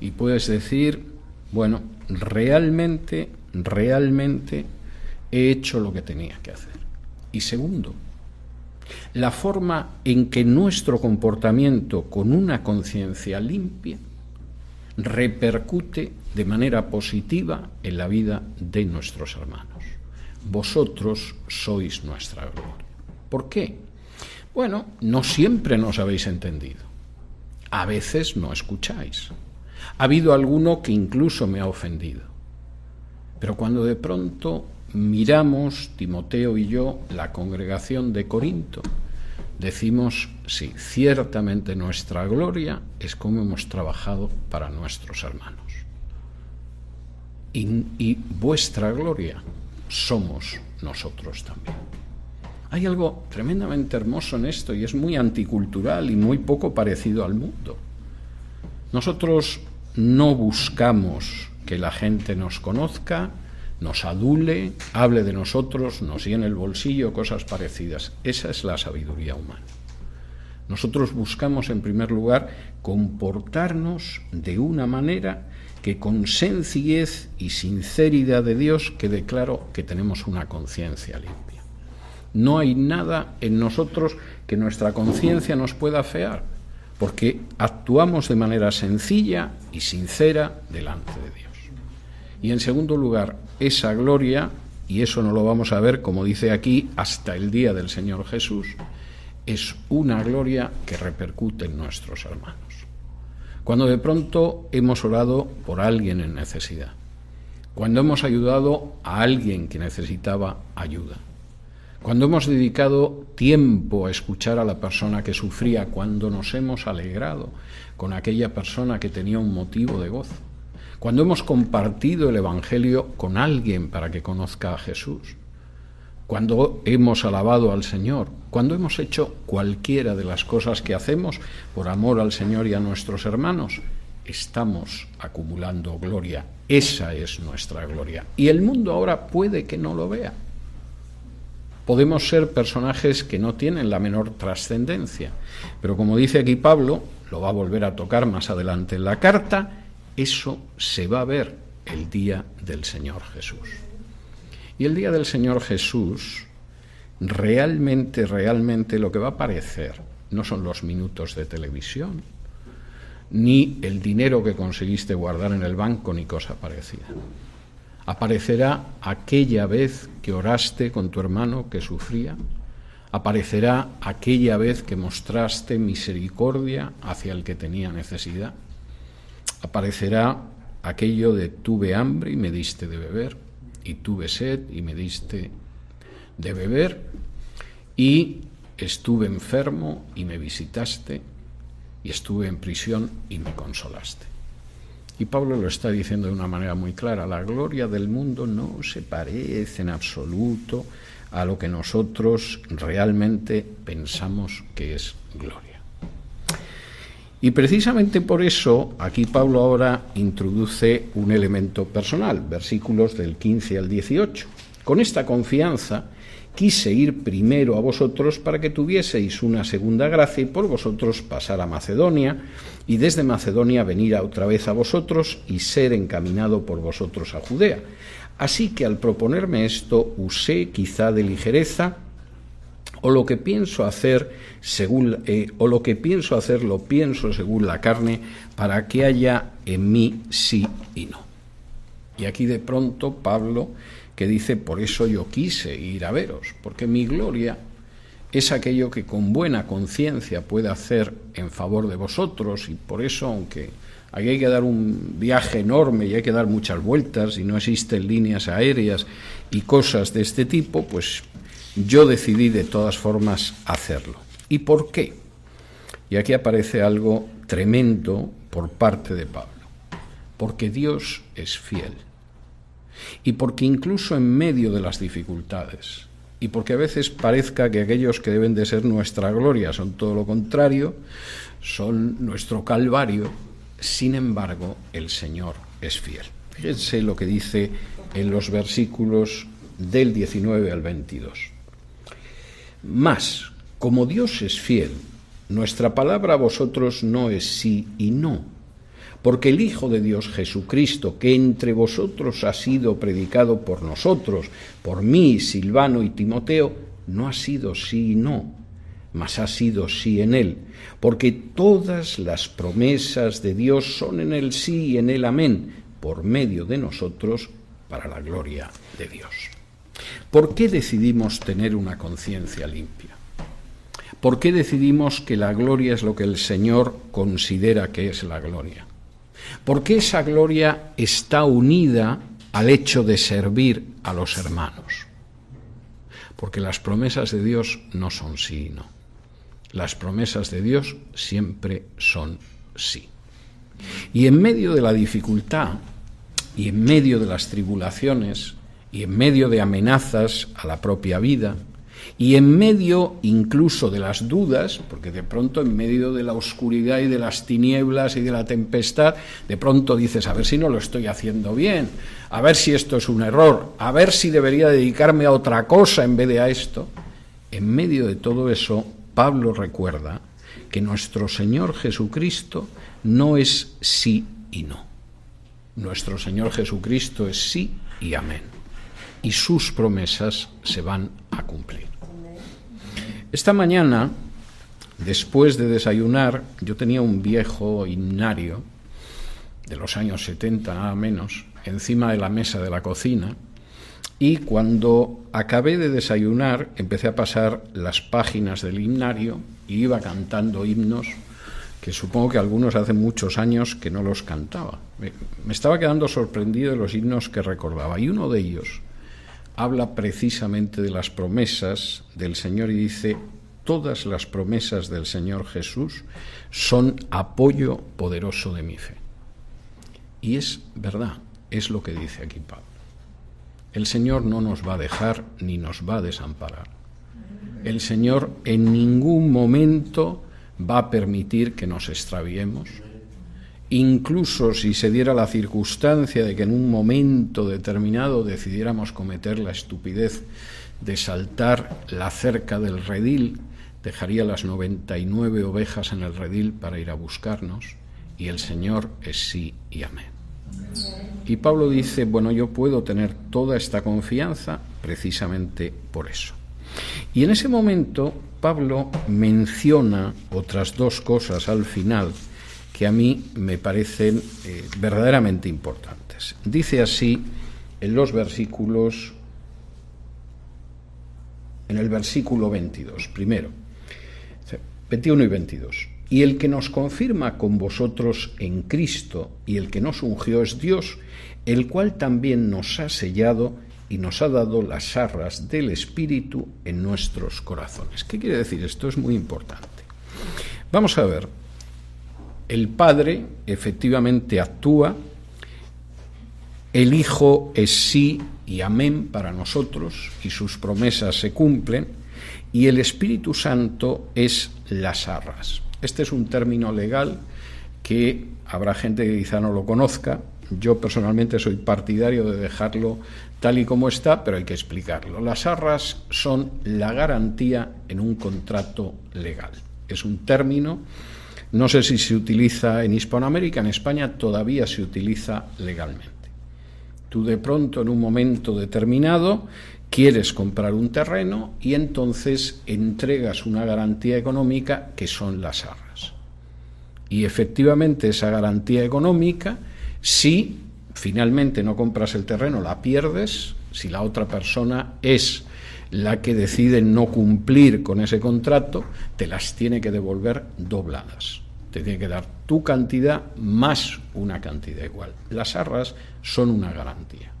y puedes decir, bueno, realmente he hecho lo que tenía que hacer. Y segundo, la forma en que nuestro comportamiento con una conciencia limpia repercute de manera positiva en la vida de nuestros hermanos. Vosotros sois nuestra gloria. ¿Por qué? Bueno, no siempre nos habéis entendido. A veces no escucháis. Ha habido alguno que incluso me ha ofendido. Pero cuando de pronto miramos, Timoteo y yo, la congregación de Corinto, decimos, sí, ciertamente nuestra gloria es como hemos trabajado para nuestros hermanos. Y vuestra gloria somos nosotros también. Hay algo tremendamente hermoso en esto y es muy anticultural y muy poco parecido al mundo. Nosotros no buscamos que la gente nos conozca, nos adule, hable de nosotros, nos llene el bolsillo, cosas parecidas. Esa es la sabiduría humana. Nosotros buscamos, en primer lugar, comportarnos de una manera que con sencillez y sinceridad de Dios quede claro que tenemos una conciencia limpia. No hay nada en nosotros que nuestra conciencia nos pueda afear, porque actuamos de manera sencilla y sincera delante de Dios. Y en segundo lugar, esa gloria, y eso no lo vamos a ver, como dice aquí, hasta el día del Señor Jesús, es una gloria que repercute en nuestros hermanos. Cuando de pronto hemos orado por alguien en necesidad, cuando hemos ayudado a alguien que necesitaba ayuda, cuando hemos dedicado tiempo a escuchar a la persona que sufría, cuando nos hemos alegrado con aquella persona que tenía un motivo de gozo, cuando hemos compartido el Evangelio con alguien para que conozca a Jesús, cuando hemos alabado al Señor, cuando hemos hecho cualquiera de las cosas que hacemos por amor al Señor y a nuestros hermanos, estamos acumulando gloria. Esa es nuestra gloria. Y el mundo ahora puede que no lo vea. Podemos ser personajes que no tienen la menor trascendencia, pero como dice aquí Pablo, lo va a volver a tocar más adelante en la carta, eso se va a ver el día del Señor Jesús. Y el día del Señor Jesús, realmente lo que va a aparecer no son los minutos de televisión, ni el dinero que conseguiste guardar en el banco, ni cosa parecida. Aparecerá aquella vez que oraste con tu hermano que sufría. Aparecerá aquella vez que mostraste misericordia hacia el que tenía necesidad. Aparecerá aquello de tuve hambre y me diste de beber, y tuve sed y me diste de beber, y estuve enfermo y me visitaste, y estuve en prisión y me consolaste. Y Pablo lo está diciendo de una manera muy clara: la gloria del mundo no se parece en absoluto a lo que nosotros realmente pensamos que es gloria. Y precisamente por eso aquí Pablo ahora introduce un elemento personal, versículos del 15 al 18. Con esta confianza quise ir primero a vosotros para que tuvieseis una segunda gracia y por vosotros pasar a Macedonia, y desde Macedonia venir otra vez a vosotros y ser encaminado por vosotros a Judea. Así que al proponerme esto usé quizá de ligereza, o lo que pienso hacer lo pienso según la carne, para que haya en mí sí y no. Y aquí de pronto Pablo, que dice: por eso yo quise ir a veros, porque mi gloria es aquello que con buena conciencia puede hacer en favor de vosotros, y por eso, aunque aquí hay que dar un viaje enorme y hay que dar muchas vueltas y no existen líneas aéreas y cosas de este tipo, pues yo decidí de todas formas hacerlo. ¿Y por qué? Y aquí aparece algo tremendo por parte de Pablo. Porque Dios es fiel. Y porque incluso en medio de las dificultades, y porque a veces parezca que aquellos que deben de ser nuestra gloria son todo lo contrario, son nuestro calvario, sin embargo, el Señor es fiel. Fíjense lo que dice en los versículos del 19 al 22. Mas, como Dios es fiel, nuestra palabra a vosotros no es sí y no, porque el Hijo de Dios Jesucristo, que entre vosotros ha sido predicado por nosotros, por mí, Silvano y Timoteo, no ha sido sí y no, mas ha sido sí en él, porque todas las promesas de Dios son en el sí y en el amén, por medio de nosotros, para la gloria de Dios. ¿Por qué decidimos tener una conciencia limpia? ¿Por qué decidimos que la gloria es lo que el Señor considera que es la gloria? ¿Por qué esa gloria está unida al hecho de servir a los hermanos? Porque las promesas de Dios no son sí y no. Las promesas de Dios siempre son sí. Y en medio de la dificultad, y en medio de las tribulaciones, y en medio de amenazas a la propia vida, y en medio incluso de las dudas, porque de pronto en medio de la oscuridad y de las tinieblas y de la tempestad, de pronto dices: a ver si no lo estoy haciendo bien, a ver si esto es un error, a ver si debería dedicarme a otra cosa en vez de a esto. En medio de todo eso, Pablo recuerda que nuestro Señor Jesucristo no es sí y no. Nuestro Señor Jesucristo es sí y amén. Y sus promesas se van a cumplir. Esta mañana, después de desayunar, yo tenía un viejo himnario de los años 70, nada menos, encima de la mesa de la cocina, y cuando acabé de desayunar empecé a pasar las páginas del himnario y iba cantando himnos que supongo que algunos hace muchos años que no los cantaba. Me estaba quedando sorprendido de los himnos que recordaba, y uno de ellos habla precisamente de las promesas del Señor y dice: todas las promesas del Señor Jesús son apoyo poderoso de mi fe. Y es verdad, es lo que dice aquí Pablo. El Señor no nos va a dejar ni nos va a desamparar. El Señor en ningún momento va a permitir que nos extraviemos. Incluso si se diera la circunstancia de que en un momento determinado decidiéramos cometer la estupidez de saltar la cerca del redil, dejaría las 99 ovejas en el redil para ir a buscarnos, y el Señor es sí y amén. Y Pablo dice: bueno, yo puedo tener toda esta confianza precisamente por eso. Y en ese momento Pablo menciona otras dos cosas al final que a mí me parecen verdaderamente importantes. Dice así en los versículos, en el versículo 22, primero, 21 y 22. Y el que nos confirma con vosotros en Cristo y el que nos ungió es Dios, el cual también nos ha sellado y nos ha dado las arras del Espíritu en nuestros corazones. ¿Qué quiere decir esto? Es muy importante. Vamos a ver. El Padre efectivamente actúa, el Hijo es sí y amén para nosotros y sus promesas se cumplen, y el Espíritu Santo es las arras. Este es un término legal que habrá gente que quizá no lo conozca. Yo personalmente soy partidario de dejarlo tal y como está, pero hay que explicarlo. Las arras son la garantía en un contrato legal. Es un término, no sé si se utiliza en Hispanoamérica, en España todavía se utiliza legalmente. Tú de pronto en un momento determinado quieres comprar un terreno y entonces entregas una garantía económica que son las arras. Y efectivamente esa garantía económica, si finalmente no compras el terreno, la pierdes. Si la otra persona es la que decide no cumplir con ese contrato, te las tiene que devolver dobladas. Te tiene que dar tu cantidad más una cantidad igual. Las arras son una garantía.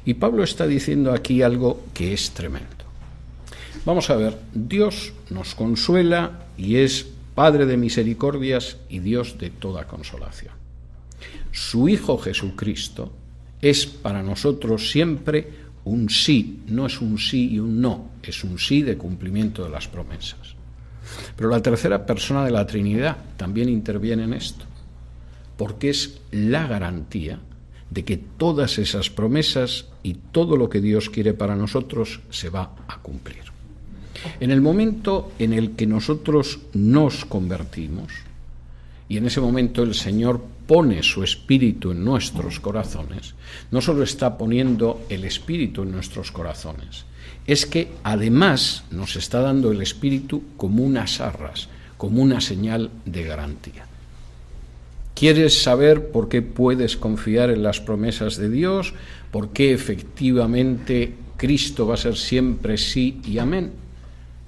Y Pablo está diciendo aquí algo que es tremendo. Vamos a ver, Dios nos consuela y es Padre de misericordias y Dios de toda consolación. Su Hijo Jesucristo es para nosotros siempre un sí, no es un sí y un no, es un sí de cumplimiento de las promesas. Pero la tercera persona de la Trinidad también interviene en esto, porque es la garantía de que todas esas promesas y todo lo que Dios quiere para nosotros se va a cumplir. En el momento en el que nosotros nos convertimos, y en ese momento el Señor pone su Espíritu en nuestros corazones, no solo está poniendo el Espíritu en nuestros corazones, es que además nos está dando el Espíritu como unas arras, como una señal de garantía. ¿Quieres saber por qué puedes confiar en las promesas de Dios? ¿Por qué efectivamente Cristo va a ser siempre sí y amén?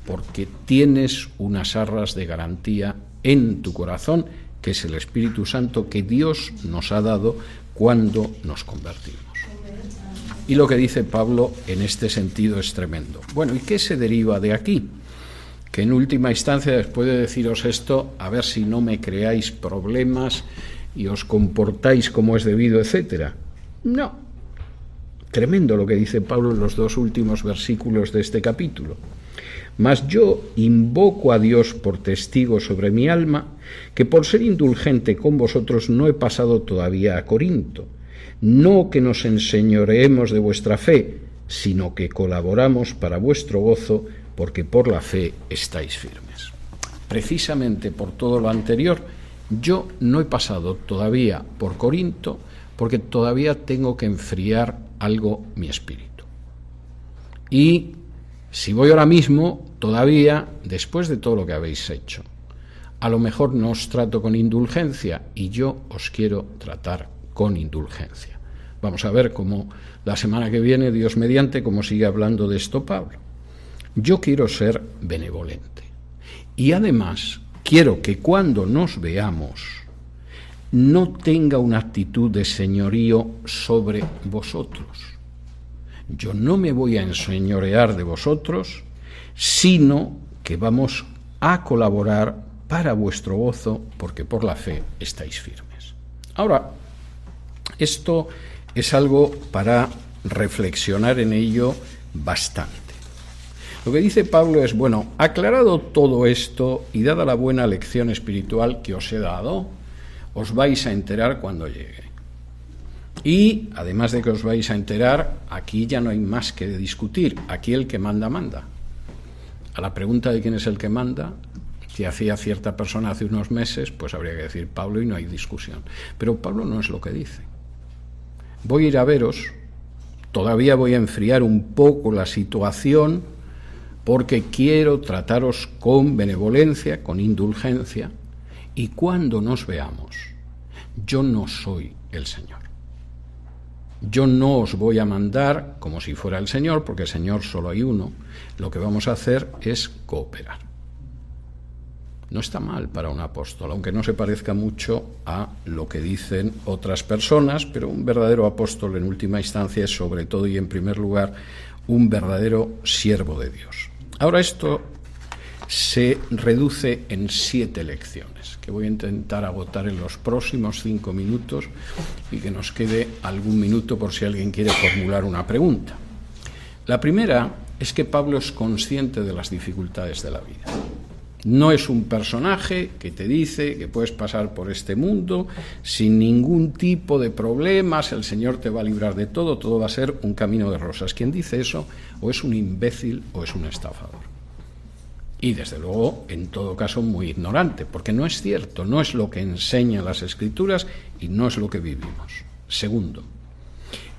Porque tienes unas arras de garantía en tu corazón, que es el Espíritu Santo que Dios nos ha dado cuando nos convertimos. Y lo que dice Pablo en este sentido es tremendo. Bueno, ¿y qué se deriva de aquí? Que en última instancia, después de deciros esto, a ver si no me creáis problemas y os comportáis como es debido, etcétera. No. Tremendo lo que dice Pablo en los dos últimos versículos de este capítulo. Mas yo invoco a Dios por testigo sobre mi alma, que por ser indulgente con vosotros no he pasado todavía a Corinto. No que nos enseñoreemos de vuestra fe, sino que colaboramos para vuestro gozo, porque por la fe estáis firmes. Precisamente por todo lo anterior, yo no he pasado todavía por Corinto, porque todavía tengo que enfriar algo mi espíritu. Y si voy ahora mismo, todavía, después de todo lo que habéis hecho, a lo mejor no os trato con indulgencia y yo os quiero tratar con indulgencia. Vamos a ver cómo la semana que viene, Dios mediante, cómo sigue hablando de esto Pablo. Yo quiero ser benevolente y además quiero que cuando nos veamos no tenga una actitud de señorío sobre vosotros. Yo no me voy a enseñorear de vosotros, sino que vamos a colaborar para vuestro gozo, porque por la fe estáis firmes. Ahora, esto es algo para reflexionar en ello bastante. Lo que dice Pablo es, bueno, aclarado todo esto y dada la buena lección espiritual que os he dado, os vais a enterar cuando llegue. Y, además de que os vais a enterar, aquí ya no hay más que discutir. Aquí el que manda, manda. A la pregunta de quién es el que manda, que hacía cierta persona hace unos meses, pues habría que decir Pablo y no hay discusión. Pero Pablo no es lo que dice. Voy a ir a veros, todavía voy a enfriar un poco la situación, porque quiero trataros con benevolencia, con indulgencia, Y cuando nos veamos, yo no soy el Señor. Yo no os voy a mandar como si fuera el Señor, porque el Señor solo hay uno. Lo que vamos a hacer es cooperar. No está mal para un apóstol, aunque no se parezca mucho a lo que dicen otras personas, pero un verdadero apóstol en última instancia es sobre todo y en primer lugar un verdadero siervo de Dios. Ahora esto se reduce en 7 lecciones, que voy a intentar agotar en los próximos 5 minutos y que nos quede algún minuto por si alguien quiere formular una pregunta. La primera es que Pablo es consciente de las dificultades de la vida. No es un personaje que te dice que puedes pasar por este mundo sin ningún tipo de problemas, el Señor te va a librar de todo, todo va a ser un camino de rosas. Quien dice eso o es un imbécil o es un estafador. Y desde luego, en todo caso, muy ignorante, porque no es cierto, no es lo que enseñan las Escrituras y no es lo que vivimos. Segundo,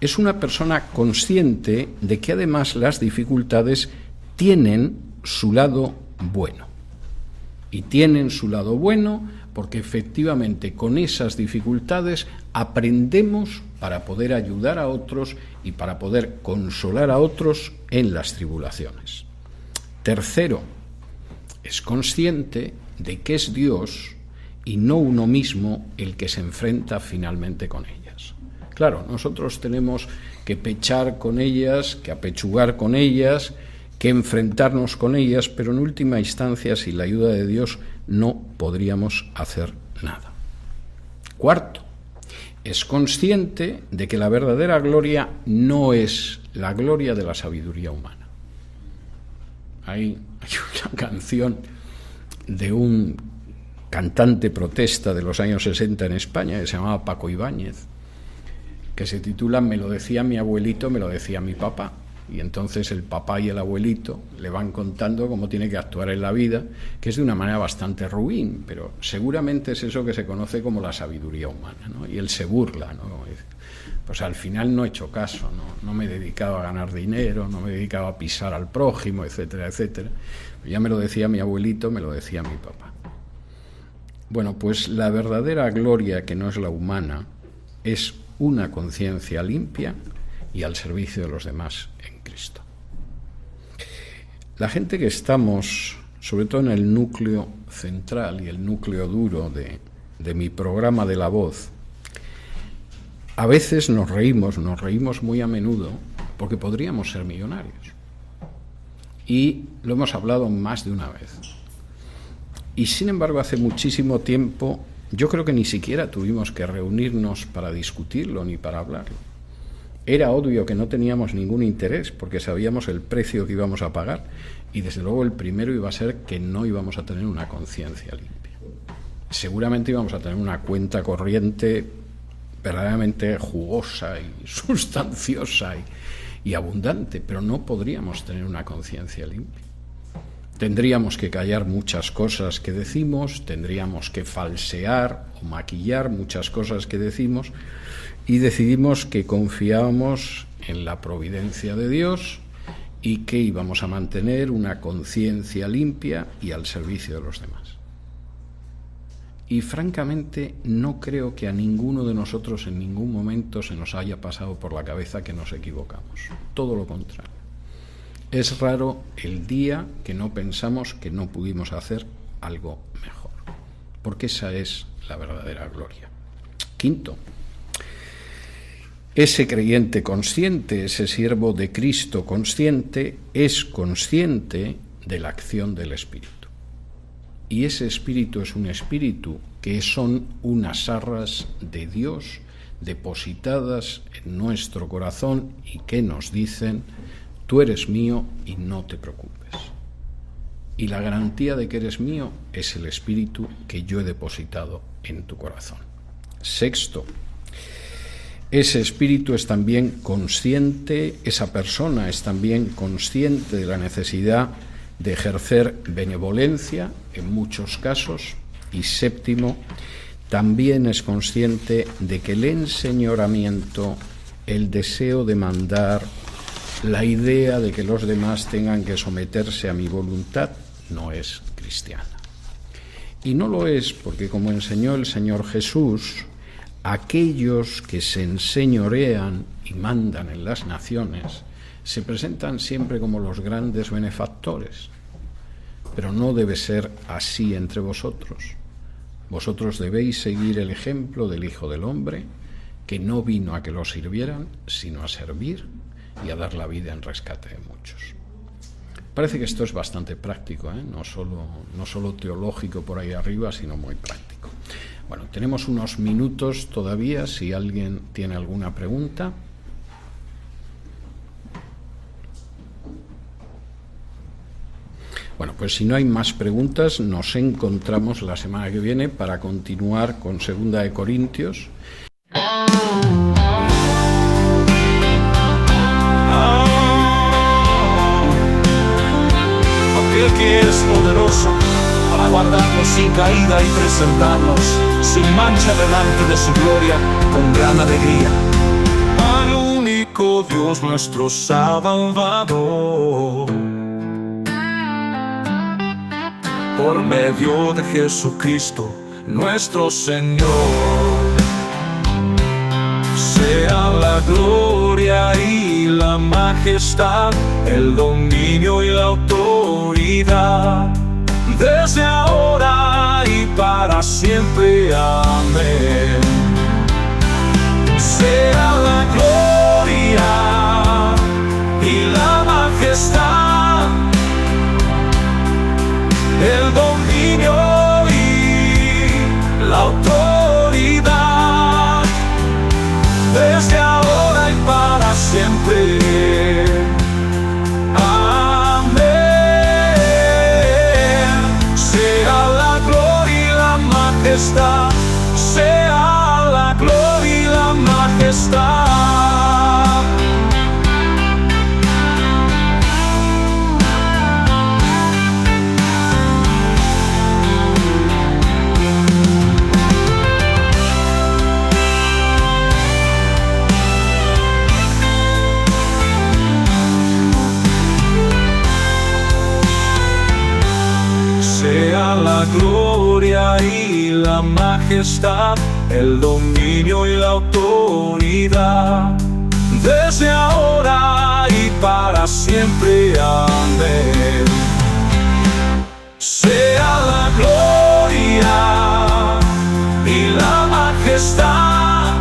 es una persona consciente de que además las dificultades tienen su lado bueno. Y tienen su lado bueno porque efectivamente con esas dificultades aprendemos para poder ayudar a otros y para poder consolar a otros en las tribulaciones. Tercero, es consciente de que es Dios y no uno mismo el que se enfrenta finalmente con ellas. Claro, nosotros tenemos que pechar con ellas, que apechugar con ellas, que enfrentarnos con ellas, pero en última instancia, sin la ayuda de Dios, no podríamos hacer nada. Cuarto, es consciente de que la verdadera gloria no es la gloria de la sabiduría humana. Hay una canción de un cantante protesta de los años 60 en España que se llamaba Paco Ibáñez, que se titula Me lo decía mi abuelito, me lo decía mi papá. Y entonces el papá y el abuelito le van contando cómo tiene que actuar en la vida, que es de una manera bastante ruin, pero seguramente es eso que se conoce como la sabiduría humana, ¿no? Y él se burla, ¿no? Pues al final no he hecho caso, no me he dedicado a ganar dinero, no me he dedicado a pisar al prójimo, etcétera, etcétera. Ya me lo decía mi abuelito, me lo decía mi papá. Bueno, pues la verdadera gloria, que no es la humana, es una conciencia limpia y al servicio de los demás en Cristo. La gente que estamos, sobre todo en el núcleo central y el núcleo duro de mi programa de La Voz, a veces nos reímos muy a menudo, porque podríamos ser millonarios. Y lo hemos hablado más de una vez. Y sin embargo, hace muchísimo tiempo, yo creo que ni siquiera tuvimos que reunirnos para discutirlo ni para hablarlo. Era obvio que no teníamos ningún interés, porque sabíamos el precio que íbamos a pagar, y desde luego el primero iba a ser que no íbamos a tener una conciencia limpia. Seguramente íbamos a tener una cuenta corriente verdaderamente jugosa y sustanciosa y abundante, pero no podríamos tener una conciencia limpia. Tendríamos que callar muchas cosas que decimos, tendríamos que falsear o maquillar muchas cosas que decimos, y decidimos que confiábamos en la providencia de Dios y que íbamos a mantener una conciencia limpia y al servicio de los demás. Y francamente no creo que a ninguno de nosotros en ningún momento se nos haya pasado por la cabeza que nos equivocamos. Todo lo contrario. Es raro el día que no pensamos que no pudimos hacer algo mejor, porque esa es la verdadera gloria. Quinto, ese creyente consciente, ese siervo de Cristo consciente, es consciente de la acción del Espíritu. Y ese Espíritu es un Espíritu que son unas arras de Dios depositadas en nuestro corazón y que nos dicen: tú eres mío y no te preocupes. Y la garantía de que eres mío es el Espíritu que yo he depositado en tu corazón. Sexto, ese Espíritu es también consciente, esa persona es también consciente de la necesidad de ejercer benevolencia en muchos casos. Y séptimo, también es consciente de que el enseñoramiento, el deseo de mandar, la idea de que los demás tengan que someterse a mi voluntad, no es cristiana. Y no lo es porque, como enseñó el Señor Jesús, aquellos que se enseñorean y mandan en las naciones se presentan siempre como los grandes benefactores. Pero no debe ser así entre vosotros. Vosotros debéis seguir el ejemplo del Hijo del Hombre, que no vino a que lo sirvieran, sino a servir y a dar la vida en rescate de muchos. Parece que esto es bastante práctico, no solo teológico por ahí arriba, sino muy práctico. Bueno, tenemos unos minutos todavía, si alguien tiene alguna pregunta. Bueno, pues si no hay más preguntas, nos encontramos la semana que viene para continuar con 2 de Corintios. Aquel que es poderoso para guardarnos sin caída y presentarnos sin mancha delante de su gloria con gran alegría. Al único Dios nuestro Salvador, por medio de Jesucristo nuestro Señor, sea la gloria y la majestad, el dominio y la autoridad, desde ahora y para siempre. Amén. Sea la gloria y la majestad, el dominio y la autoridad, desde ahora y para siempre. Amén. Sea la gloria y la majestad, sea la gloria y la majestad. Sea la gloria y la majestad, el dominio y la autoridad, desde ahora y para siempre. Amén. Sea la gloria y la majestad,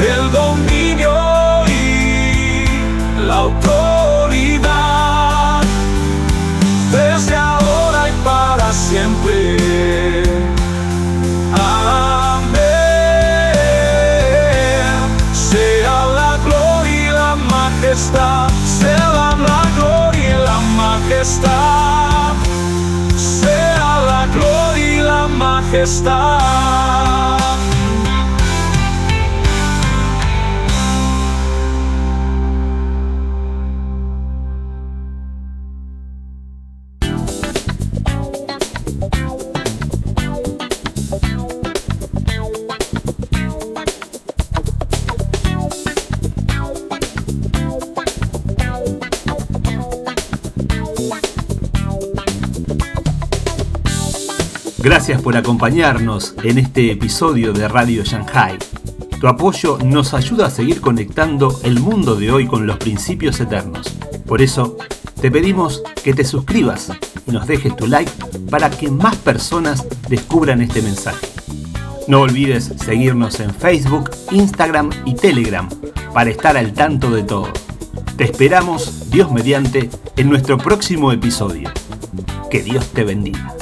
el dominio y la autoridad, desde ahora y para siempre. Amén. Sea la gloria y la majestad, sea la gloria y la majestad, sea la gloria y la majestad. Gracias por acompañarnos en este episodio de Radio Shanghai. Tu apoyo nos ayuda a seguir conectando el mundo de hoy con los principios eternos. Por eso, te pedimos que te suscribas y nos dejes tu like para que más personas descubran este mensaje. No olvides seguirnos en Facebook, Instagram y Telegram para estar al tanto de todo. Te esperamos, Dios mediante, en nuestro próximo episodio. Que Dios te bendiga.